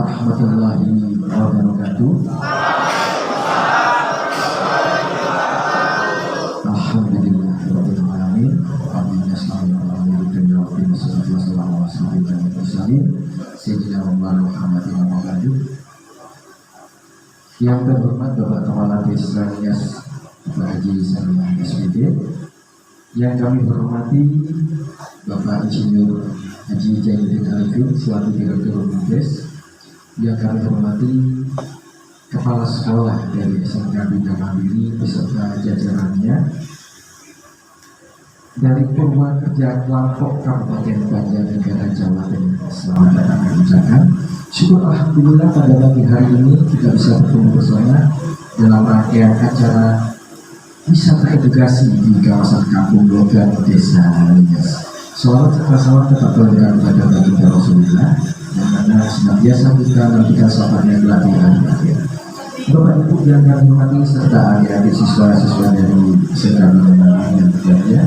warahmatullahi wabarakatuh. Alhamdulillahirabbil alamin. Amin ya yang terhormat Bapak Kepala Desa Nias Pak Haji Samiah SPD, yang kami hormati Bapak Insinyur Haji Jainuddin Arifin selaku Direktur BUMDes, yang kami hormati Kepala Sekolah dari SMK Bina Mandiri beserta jajarannya, dari Purwakerja Lampok Kabupaten Banjarnegara Jawa Tengah. Selamat datang kami ucapkan. Syukur alhamdulillah pada pagi hari ini kita bisa bertemu bersama dalam rangkaian acara wisata edukasi di kawasan Kampung Logan Desa Nias. Selamat serta tetap berdoa kepada baginda Rasulullah yang mana senantiasa kita nantikan sahabatnya kelak di akhir. Bapak Ibu yang kami hormati serta adik-adik siswa-siswa dari SMK Bina yang berbahagia.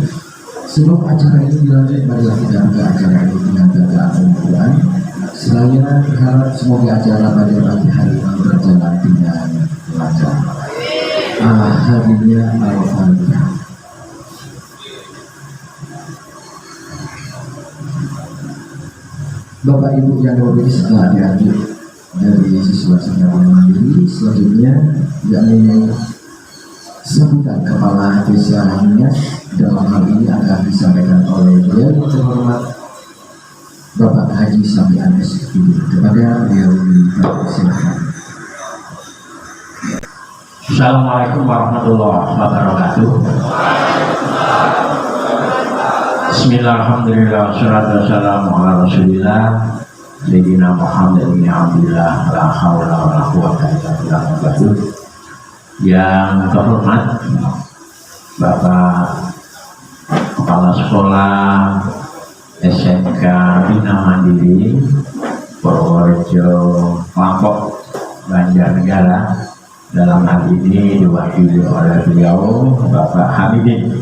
Sebelum acara ini dilanjut, marilah kita buka acara ini dengan bacaan Al-Quran. Saya berharap semoga acara pada pagi hari ini berjalan dengan lancar. Alhamdulillah. Al-Fatihah. Bapak Ibu yang berbahagia, setelah dilanjut dari siswa SMK Mandiri, selanjutnya yakni sambutan Kepala Desa Nias dalam hal ini akan disampaikan oleh beliau yang terhormat Bapak Haji Samiah SPD. Kepada beliau dipersilakan. Assalamualaikum warahmatullahi wabarakatuh. Bismillahirrahmanirrahim. Wassalatu wassalamu ala Rasulillah Sayyidina Muhammad bin Abdullah, la haula wala quwwata illa billah. Yang terhormat Bapak Kepala Sekolah SMK Bina Mandiri Purworejo Lampok Banjarnegara, dalam hal ini diwakili oleh beliau Bapak Hamidin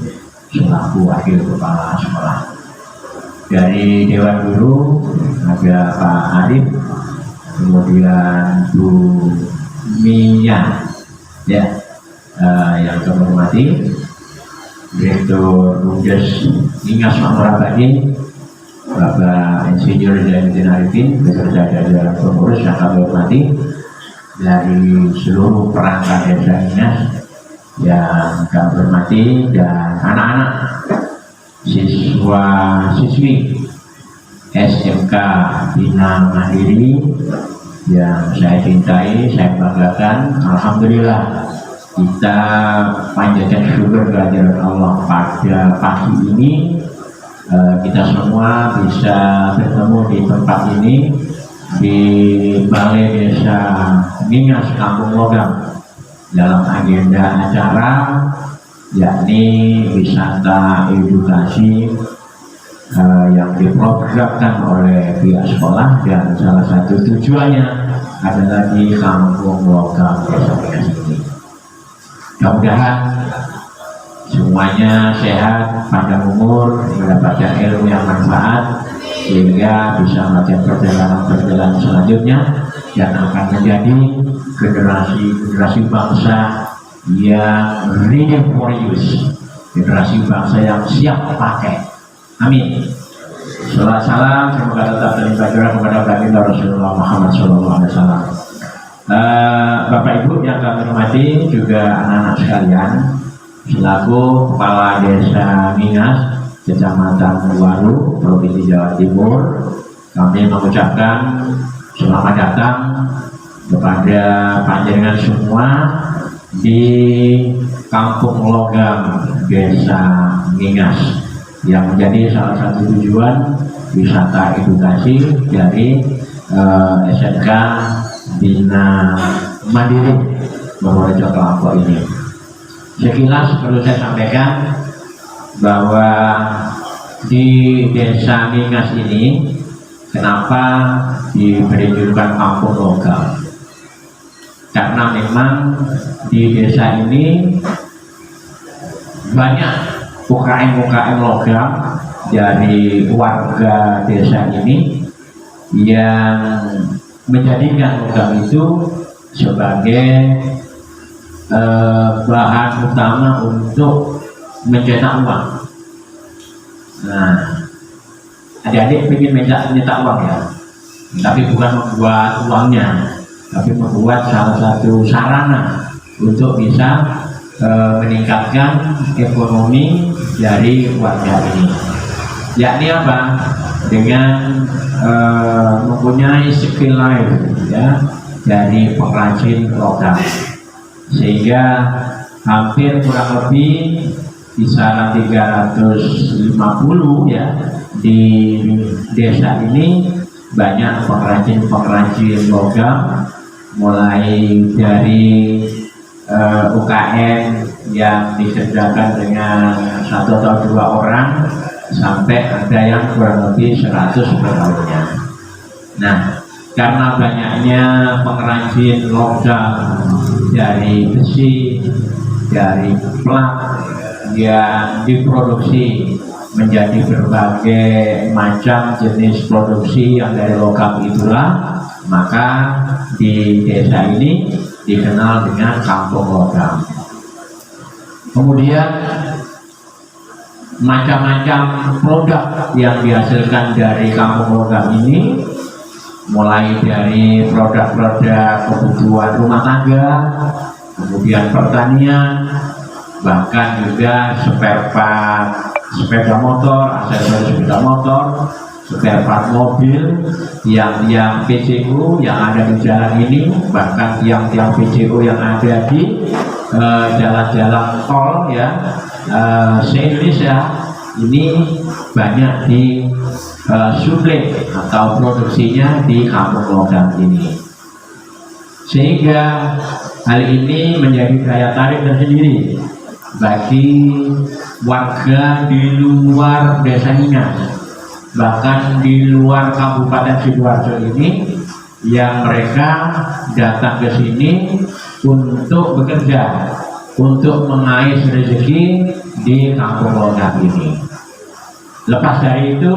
selaku Wakil Kepala Sekolah. Dari Dewan Guru ada Pak Arif, kemudian Bu Mia, ya, yang kami hormati Direktur BUMDes Nias Mamorabadi, Bapak Insinyur Jainuddin Arifin beserta jajaran pengurus yang kami hormati, dari seluruh perangkat desa Nias yang kami hormati, dan anak-anak siswa-siswi SMK Bina Mandiri yang saya cintai, saya banggakan. Alhamdulillah kita panjatkan syukur kehadiran Allah pada pagi ini. Kita semua bisa bertemu di tempat ini, di Balai Desa Nias Kampung Logam, dalam agenda acara yakni wisata edukasi yang diprogramkan oleh pihak sekolah, dan salah satu tujuannya adalah di Kampung Logam Desa Nias ini. Mudah-mudahan semuanya sehat, panjang umur, mendapatkan ilmu yang manfaat, sehingga bisa melakukan perjalanan selanjutnya dan akan menjadi generasi bangsa yang ready for use, generasi bangsa yang siap pakai. Amin. Salam salam semoga tetap terlibat kepada baginda Rasulullah Muhammad SAW. Bapak Ibu yang kami hormati, juga anak-anak sekalian, selaku Kepala Desa Nias Kecamatan Walu, Provinsi Jawa Timur, kami mengucapkan selamat datang kepada panjenengan semua di Kampung Logam Desa Nias, yang menjadi salah satu tujuan wisata edukasi dari SMK Bina Mandiri Purworejo Lampok ini. Sekilas perlu saya sampaikan bahwa di Desa Nias ini kenapa diberi julukan Kampung Logam, karena memang di desa ini banyak UKM logam dari warga desa ini yang menjadikan logam itu sebagai bahan utama untuk mencetak uang. Nah, adik-adik ingin mencetak uang ya, tapi bukan membuat uangnya, tapi membuat salah satu sarana untuk bisa meningkatkan ekonomi dari warga ini. Yakni apa? Dengan mempunyai skill lain ya dari pengrajin logam, sehingga hampir kurang lebih kisaran 350 ya di desa ini banyak pengrajin logam, mulai dari UKM yang dikerjakan dengan 1 atau 2 orang sampai ada yang kurang lebih 100 per tahunnya. Nah, karena banyaknya pengrajin logam dari besi, dari plat yang diproduksi menjadi berbagai macam jenis produksi yang dari logam itulah, maka di desa ini dikenal dengan kampung logam. Kemudian macam-macam produk yang dihasilkan dari kampung logam ini, mulai dari produk-produk kebutuhan rumah tangga, kemudian pertanian, bahkan juga spare part sepeda motor, aksesoris sepeda motor, spare part mobil, tiang-tiang PCU yang ada di jalan ini, bahkan tiang-tiang PCU yang ada di jalan-jalan tol ya se-Indonesia ini banyak di suplai atau produksinya di kampung logam ini, sehingga hal ini menjadi daya tarik tersendiri bagi warga di luar desa Ningas, bahkan di luar Kabupaten Sidoarjo ini, yang mereka datang ke sini untuk bekerja, untuk mengais rezeki di kampung logam ini. Lepas dari itu,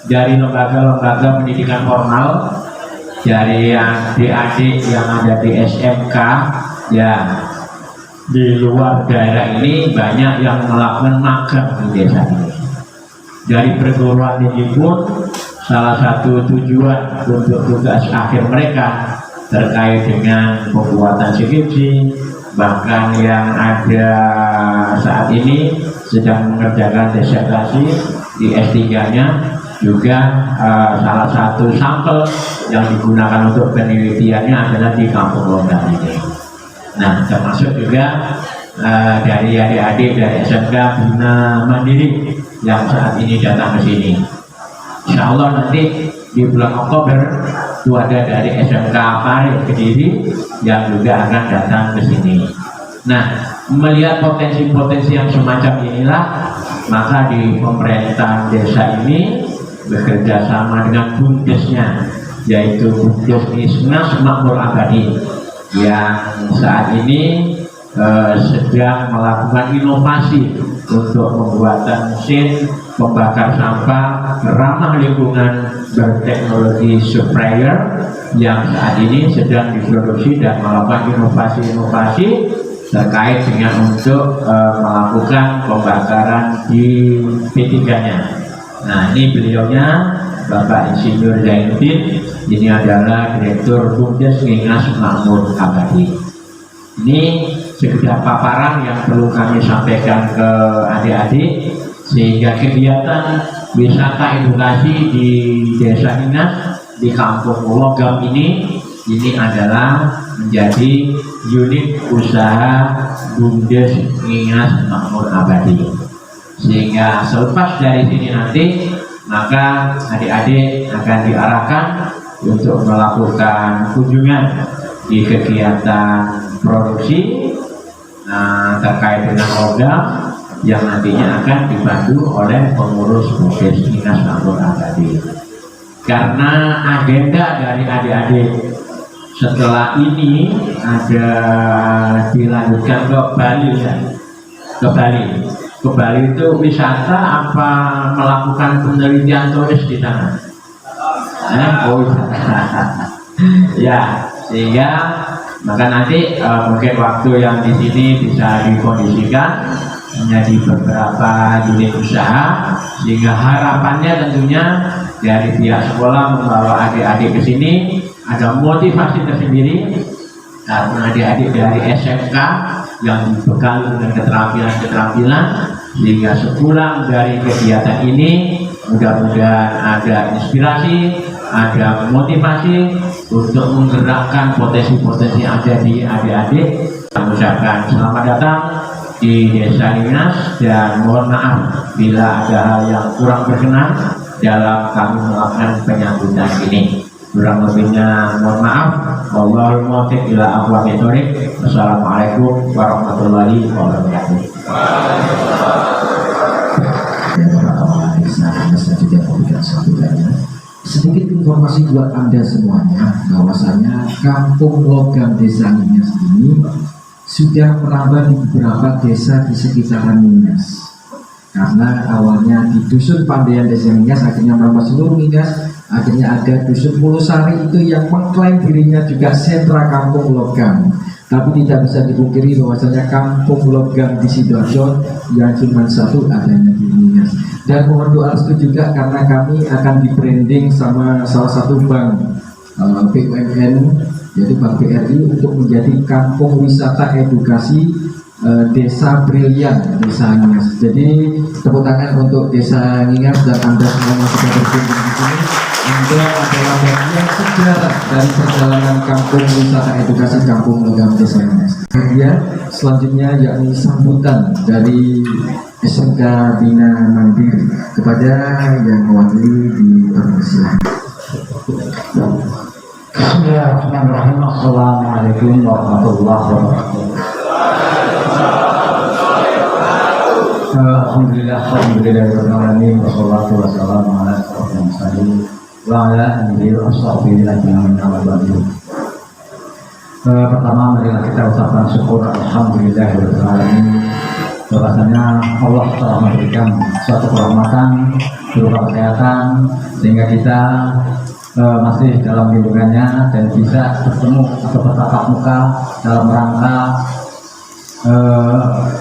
dari lembaga-lembaga pendidikan formal, dari adik-adik yang ada di SMK ya di luar daerah ini, banyak yang melakukan magang di desa ini. Dari perguruan tinggi pun salah satu tujuan untuk tugas akhir mereka terkait dengan pembuatan skripsi, bahkan yang ada saat ini sedang mengerjakan disertasi di S3-nya juga salah satu sampel yang digunakan untuk penelitiannya adalah di kampung logam ini. Nah, termasuk juga dari adik-adik dari SMK Bina Mandiri yang saat ini datang ke sini. Insya Allah nanti di bulan Oktober itu ada dari SMK Pare Kediri yang juga akan datang ke sini. Nah, melihat potensi-potensi yang semacam inilah, maka di pemerintah desa ini bekerja sama dengan bumdesnya, yaitu Bumdes Nismas Makmur Abadi, yang saat ini sedang melakukan inovasi untuk pembuatan mesin pembakar sampah ramah lingkungan berteknologi sprayer yang saat ini sedang diproduksi dan melakukan inovasi-inovasi terkait dengan untuk melakukan pembakaran di P3-nya. Nah, ini beliaunya Bapak Insinyur Zainuddin, ini adalah Direktur Bumdes Ningas Makmur Abadi. Ini sekedar paparan yang perlu kami sampaikan ke adik-adik, sehingga kegiatan wisata edukasi di Desa Ningas, di Kampung Logam ini adalah menjadi unit usaha Bumdes Ningas Makmur Abadi. Sehingga selepas dari sini nanti, maka adik-adik akan diarahkan untuk melakukan kunjungan di kegiatan produksi terkait dengan logam yang nantinya akan dibantu oleh pengurus Bumdes Ningas Makmur Abadi. Karena agenda dari adik-adik setelah ini ada dilanjutkan ke Bali ya, ke Bali. Ke Bali itu wisata apa melakukan penelitian turis di sana? Oh, Ya, sehingga maka nanti mungkin waktu yang di sini bisa dikondisikan menjadi beberapa unit usaha, sehingga harapannya tentunya dari pihak sekolah membawa adik-adik ke sini ada motivasi tersendiri karena adik-adik dari SMK yang dibekali dengan keterampilan-keterampilan, sehingga sepulang dari kegiatan ini mudah-mudahan ada inspirasi, ada motivasi untuk menggerakkan potensi-potensi yang ada di adik-adik. Kami ucapkan selamat datang di Desa Ninas dan mohon maaf bila ada hal yang kurang berkenan dalam kami melakukan penyambutan ini. Kurang lebihnya mohon maaf. Wallahul muwaffiq ila aqwamit thoriq. Wassalamualaikum warahmatullahi wabarakatuh. Sedikit informasi buat Anda semuanya, bahwasanya Kampung Logam Desa Ninas ini sudah merambah di beberapa desa di sekitaran Ninas. Karena awalnya di Dusun Pandaian Desa Ninas, akhirnya merambah seluruh Ninas. Akhirnya ada Dusun Pulusari itu yang mengklaim dirinya juga sentra Kampung Logam. Tapi tidak bisa dipungkiri bahwasanya Kampung Logam di Sidoarjo yang cuma satu adanya di Ninas. Dan mohon doa restu juga karena kami akan di branding sama salah satu bank BUMN, yaitu Bank BRI, untuk menjadi kampung wisata edukasi Desa Brilian Desa Ninas. Jadi tepuk tangan untuk Desa Ninas dan Anda semua sudah berkunjung di sini. Anda adalah bagian sejarah dari perjalanan kampung wisata edukasi Kampung Logam Desa Ninas. Kemudian selanjutnya yakni sambutan dari SMK Bina Mandiri kepada yang mewakili di persilahan. Bismillahirrahmanirrahim. Assalamualaikum warahmatullahi wabarakatuh. Alhamdulillahirrahmanirrahim. Wassalatu wassalamu ala asyrofil mursalin wa ala alihi wa sahbihi ajma'in. Pertama, marilah kita ucapkan syukur alhamdulillahirrahmanirrahim bahwasanya Allah telah memberikan suatu kehormatan berupa kesehatan sehingga kita masih dalam lindungannya dan bisa bertemu atau bertatap muka dalam rangka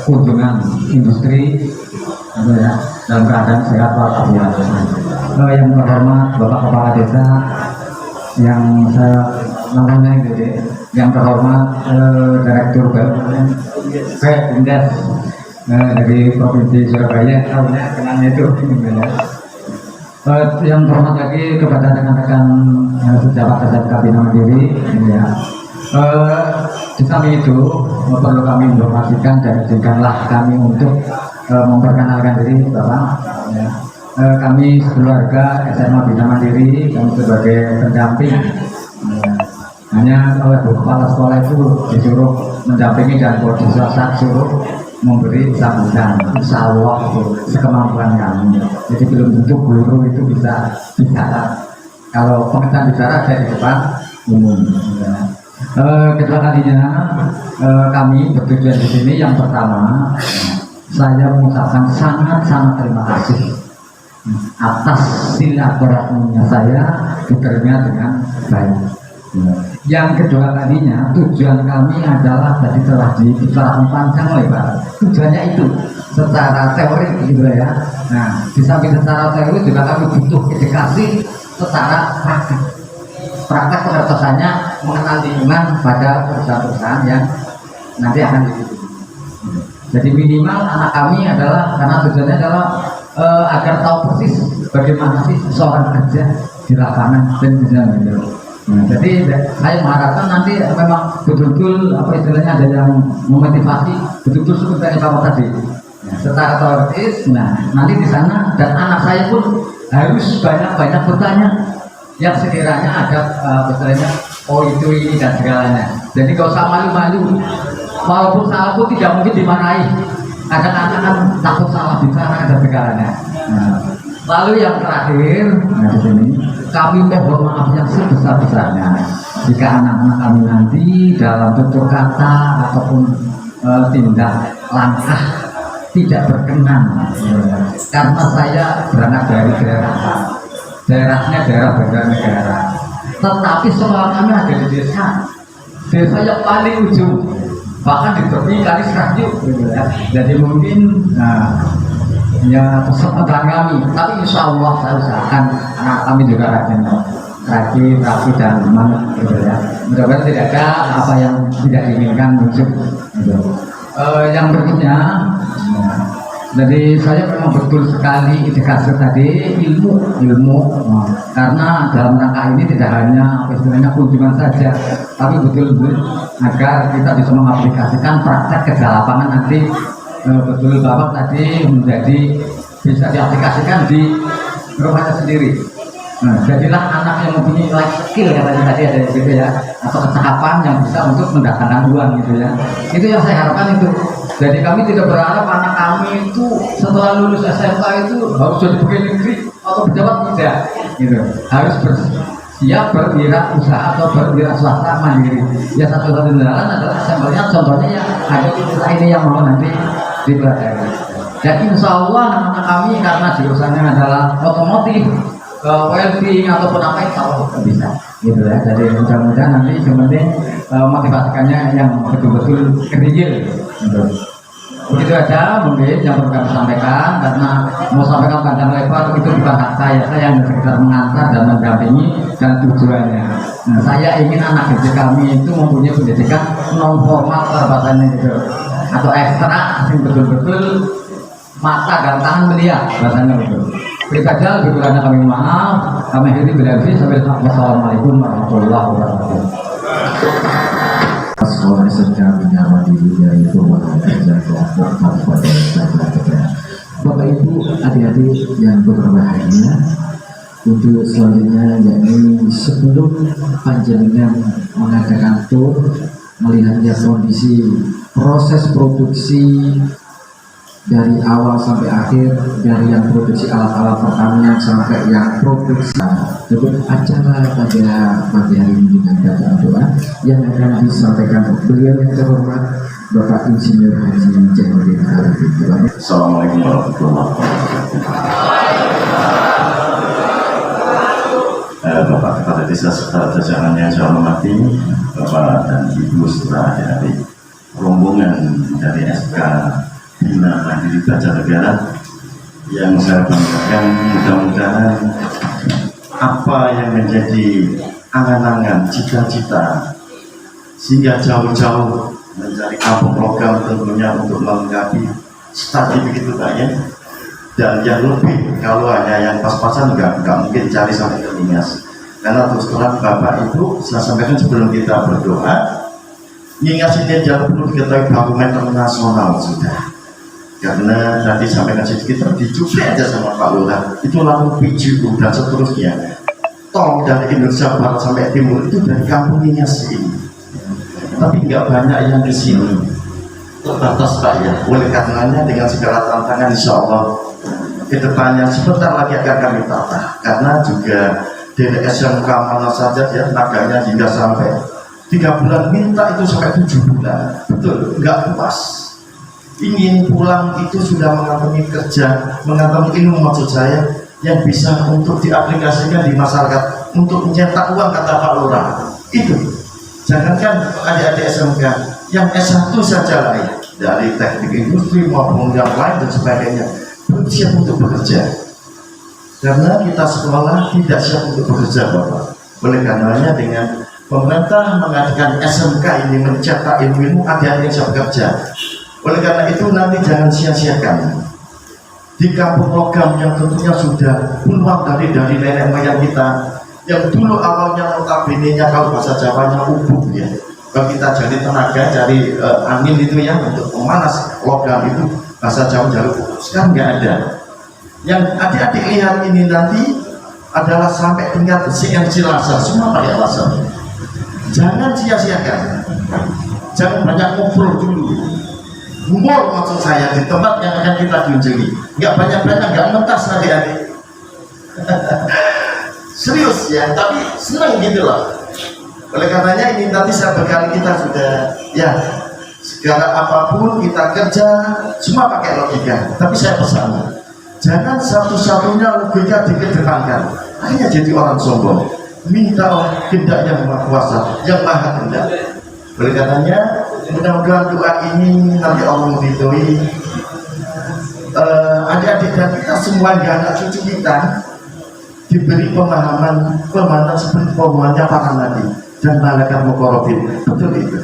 kunjungan industri ya, dalam keadaan sehat walafiat. Yang terhormat Bapak Kepala Desa yang saya namanya yang terhormat Direktur Bumdes dari Provinsi Surabaya, kenalnya itu yang terhormat lagi kepada rekan-rekan pejabat SMK Bina Mandiri ya. Di samping itu perlu kami informasikan dan izinkanlah kami untuk memperkenalkan diri Bapak ya. Kami sekeluarga SMA Bina Mandiri, kami sebagai pendamping ya. Hanya oleh Bu Kepala Sekolah itu disuruh mendampingi dan kalau disuruh memberi sambutan, insya Allah sekemampuan kami. Jadi belum tentu guru itu bisa bicara. Kalau pengetahuan bicara saya di depan umum. Ya. Kedua kalinya kami bertujuan di sini. Yang pertama, saya mengucapkan sangat terima kasih atas silaturahminya saya diterima dengan baik. Yang kedua kalinya, tujuan kami adalah tadi telah dibicarakan panjang lebar. Tujuannya itu secara teori gitu ya. Nah, di samping secara teori juga kami butuh edukasi secara praktik. Praktek pengertiannya mengenal lingkungan pada perusahaan-perusahaan yang nanti akan diikuti. Jadi minimal anak kami adalah karena tujuannya adalah agar tahu persis bagaimana sih seorang kerja di lapangan dan bisa gitu. Nah, jadi saya mengharapkan nanti memang betul-betul apa istilahnya ada yang memotivasi betul-betul seperti yang Bapak tadi. Nah, secara teoritis, nah nanti di sana dan anak saya pun harus banyak bertanya yang sekiranya ada istilahnya oh itu ini dan segalanya. Jadi kalau usah malu-malu, walaupun salah pun tidak mungkin dimarahi. Kadang-kadang kan takut salah bicara dan segalanya. Nah, lalu yang terakhir, nah di sini kami mohon maaf yang sebesar-besarnya jika anak-anak kami nanti dalam tutur kata ataupun tindak langkah tidak berkenan karena saya berangkat dari daerahnya daerah Banjarnegara tetapi sekolah kami ada di desa yang paling ujung, bahkan di tepi kali Serajuk gitu ya. Jadi mungkin ya kesempatan kami, tapi insya Allah saya usahakan anak kami juga rajin rapi dan semangat gitu ya. Mudah-mudahan tidak ada apa yang tidak diinginkan muncul gitu. Yang berikutnya jadi saya memang betul sekali indikasi tadi ilmu karena dalam rangka ini tidak hanya istilahnya kunjungan saja, tapi betul-betul agar kita bisa mengaplikasikan praktek ke lapangan nanti betul Bapak tadi menjadi bisa diaplikasikan di rumahnya sendiri. Nah, jadilah anak yang mempunyai life skill katanya tadi ada gitu ya, atau kecakapan yang bisa untuk mendatangkan uang gitu ya. Itu yang saya harapkan itu. Jadi kami tidak berharap anak kami itu setelah lulus SMK itu harus jadi pegawai negeri atau pejabat, tidak gitu. Harus bersiap berwirausaha atau berwirausaha mandiri. Ya satu-satunya jalan adalah sampelnya contohnya ya ada kita ini yang mau nanti dipelajari. Dan insya Allah anak-anak kami karena jurusannya adalah otomotif, welding ataupun apa itu kalau bisa gitu ya. Jadi mudah-mudahan nanti yang penting motivasikannya yang betul-betul kecil gitu. Begitu aja mungkin yang perlu kami sampaikan, karena mau sampaikan panjang lebar itu bukan hak saya yang sekedar mengantar dan mendampingi dan tujuannya. Nah, saya ingin anak didik kami itu mempunyai pendidikan non formal bahasanya gitu, atau ekstra yang betul-betul mata dan tangan melihat bahasanya gitu. Berikut saja lebih kurangnya kami maaf, kami akhiri bila sampai wassalamualaikum warahmatullahi wabarakatuh. Sekolah SMK Bina Mandiri yaitu Wadah Kerja Kelompok Kabupaten Banjarnegara. Bapak Ibu, adik-adik yang berbahagia, untuk selanjutnya yakni sebelum panjenengan mengadakan tur melihatnya kondisi proses produksi dari awal sampai akhir, dari yang produksi alat-alat pertanian sampai yang produksi untuk acara pada pagi hari ini dengan bacaan doa yang akan disampaikan beliau yang terhormat Bapak Insinyur Haji Jainuddin Arifin. Assalamualaikum warahmatullahi wabarakatuh. Bapak Kepala Desa serta jajaran yang saya hormati, Bapak dan Ibu serta adik-adik rombongan dari SK Bina Mandiri Banjarnegara yang saya banggakan, mudah-mudahan apa yang menjadi angan-angan, cita-cita sehingga jauh-jauh mencari kampung program tentunya untuk melengkapi studi begitu banyak, dan yang lebih kalau hanya yang pas-pasan nggak mungkin cari sampai ke Nias, karena terus terang Bapak Ibu saya sampaikan sebelum kita berdoa, Nias ini jauh perlu diketahui barometer nasional sudah. Karena tadi sampaikan sedikit dicuci aja sama Pak Lurah, itu lampu PJU dan seterusnya. Tol dari Indonesia Barat sampai Timur itu dari kampung Nias ini. Tapi nggak banyak yang di sini, terbatas Pak ya. Oleh karenanya dengan segala tantangan insya Allah kedepannya sebentar lagi akan kami tata. Karena juga dari SMK mana saja ya tenaganya hingga sampai 3 bulan, minta itu sampai 7 bulan. Betul, nggak puas. Ingin pulang itu sudah mengantongi kerja, mengantongi ilmu maksud saya yang bisa untuk diaplikasikan di masyarakat untuk mencetak uang, kata Pak Lurah. Itu jangankan adik-adik SMK yang S1 saja lain, dari teknik industri maupun yang lain dan sebagainya, siap untuk bekerja. Karena kita sekolah tidak siap untuk bekerja Bapak. Oleh karenanya dengan pemerintah mengadakan SMK ini mencetak ilmu adik-adik yang siap bekerja. Oleh karena itu nanti jangan sia-siakan di kampung program yang tentunya sudah puluhan dari nenek moyang kita yang dulu awalnya notabene-nya kalau bahasa Jawanya ubuk ya. Kalau kita cari tenaga, cari angin itu ya untuk memanas logam itu bahasa Jawa jalur ubuk. Sekarang nggak ada. Yang adik-adik lihat ini nanti adalah sampai tingkat CNC laser, semua pakai laser. Jangan sia-siakan. Jangan banyak ngobrol dulu. Humor maksud saya di tempat yang akan kita kunjungi, nggak banyak-banyak, nggak mentas adik-adik. Serius ya, tapi senang gitu loh. Oleh karenanya ini nanti saya berkali kita sudah ya segala apapun kita kerja semua pakai logika. Tapi saya pesan, jangan satu-satunya logika dikedepankan, akhirnya jadi orang sombong. minta kehendak yang maha kuasa, yang maha kehendak. Oleh katanya, mudah-mudahan doa ini nanti Allah meridhoi adik-adik dan kita semua, anak cucu kita diberi pemahaman seperti pemahamannya para nabi dan malaikat muqarrabin. Betul itu.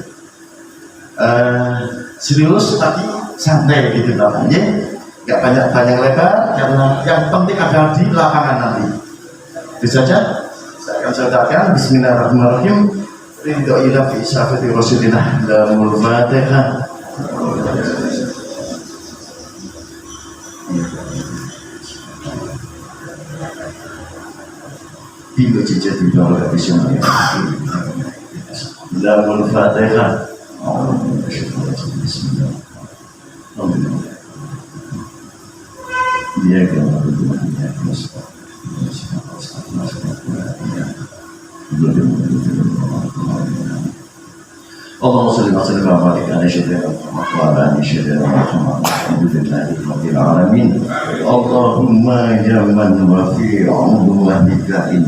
Serius tapi santai gitu namanya, nggak banyak lebar, karena yang penting ada di lapangan nanti. Itu saja saya akan ceritakan. Bismillahirrahmanirrahim. Ridho ila fi syafati rasulillah lamul fatihah. Tiga cicit di bawah visioner lamul fatihah. Dia kalau berdoanya اللهم صل وسلم وبارك على سيدنا محمد وعلى ال سيدنا محمد الحمد لله رب العالمين اللهم يا من وفي عمره كائن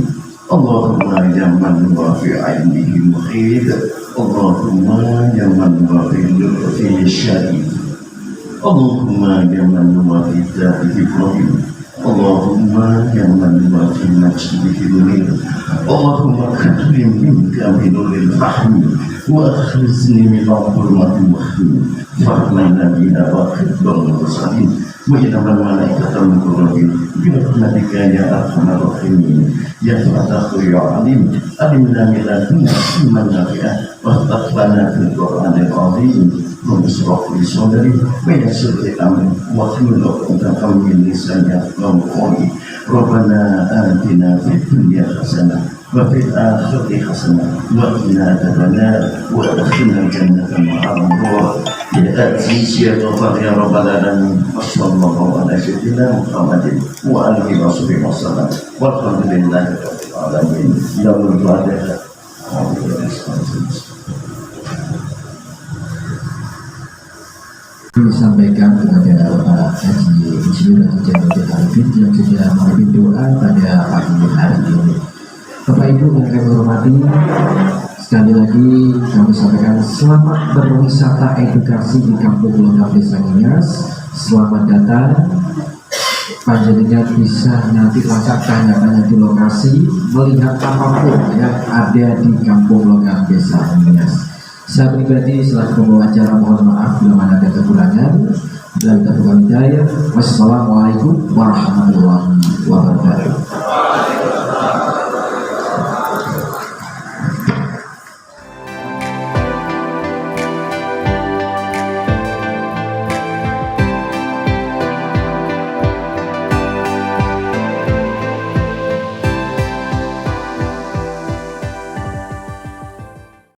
اللهم يا من وفي علمه محيط اللهم يا من وفي لطفه شديد اللهم يا من وفي ذاته إبراهيم اللهم يا من وفي مجده منير اللهم اكرم منك بنور الفحم واخرجني من ظلمات الوهم فرحنا بنا وخذ المرسلين وإنما الملائكة المقربين برحمتك يا أرحم الراحمين يا فتح يا عليم علمنا من لدنك علما نافعا وافتحنا في القرآن العظيم واشرح لي صدري ويسر لي أمري واحلل عقدة من لساني يفقهوا قولي ربنا آتنا في الدنيا حسنة وفي الآخرة حسنة وقنا عذاب النار وادخلنا الجنة مع الأبرار يا عزيز يا غفار يا رب العالمين وصلى الله على سيدنا محمد وآله وصحبه وسلم والحمد لله رب العالمين يوم الفاتحة. Disampaikan kepada Bapak Haji Insinyur Jainuddin Arifin yang sudah memimpin doa pada pagi hari ini. Bapak Ibu yang kami hormati, sekali lagi kami sampaikan selamat berwisata edukasi di Kampung Logam Desa Nginyas. Selamat datang. Panjenengan bisa nanti lacak tanya-tanya di lokasi, melihat apapun yang ada di Kampung Logam Desa Nginyas. Saya pribadi selaku pembawa acara mohon maaf bila mana ada kekurangan. Wassalamualaikum warahmatullahi wabarakatuh.